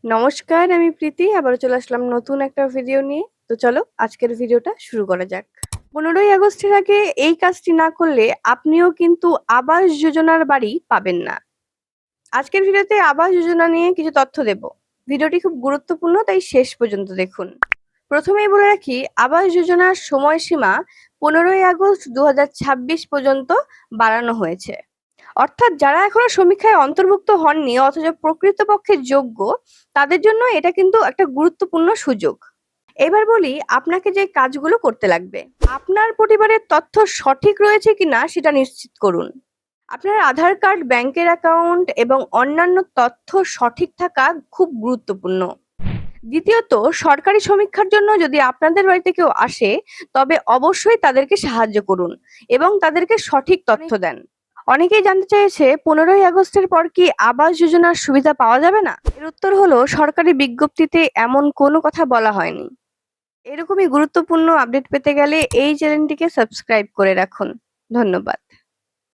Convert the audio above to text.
নমস্কার, আমি প্রীতি। আবারও চলে আসলাম নতুন একটা ভিডিও নিয়ে। তো চলো আজকের ভিডিওটা শুরু করা যাক। 15ই আগস্টের আগে এই কাজটি না করলে আপনিও কিন্তু আবাস যোজনার বাড়ি পাবেন না। আজকের ভিডিওতে আবাস যোজনা নিয়ে কিছু তথ্য দেব। ভিডিওটি খুব গুরুত্বপূর্ণ, তাই শেষ পর্যন্ত দেখুন। প্রথমেই বলে রাখি, আবাস যোজনার সময়সীমা 15ই আগস্ট 2026 পর্যন্ত বাড়ানো হয়েছে। অর্থাৎ যারা এখনো সমীক্ষায় অন্তর্ভুক্ত হননি অথচ প্রকৃতপক্ষে যোগ্য, তাদের জন্য এটা কিন্তু একটা গুরুত্বপূর্ণ সুযোগ। এবার বলি আপনাকে যে কাজগুলো করতে লাগবে। আপনার পরিবারের তথ্য সঠিক রয়েছে কিনা সেটা নিশ্চিত করুন। আপনার আধার কার্ড, ব্যাংকের অ্যাকাউন্ট এবং অন্যান্য তথ্য সঠিক থাকা খুব গুরুত্বপূর্ণ। দ্বিতীয়ত, সরকারি সমীক্ষার জন্য যদি আপনাদের বাড়িতে কেউ আসে, তবে অবশ্যই তাদেরকে সাহায্য করুন এবং তাদেরকে সঠিক তথ্য দেন। অনেকেই জানতে চেয়েছে 15ই আগস্টের পর কি আবাস যোজনার সুবিধা পাওয়া যাবে না? এর উত্তর হলো, সরকারি বিজ্ঞপ্তিতে এমন কোনো কথা বলা হয়নি। এরকমই গুরুত্বপূর্ণ আপডেট পেতে গেলে এই চ্যানেলটিকে সাবস্ক্রাইব করে রাখুন। ধন্যবাদ।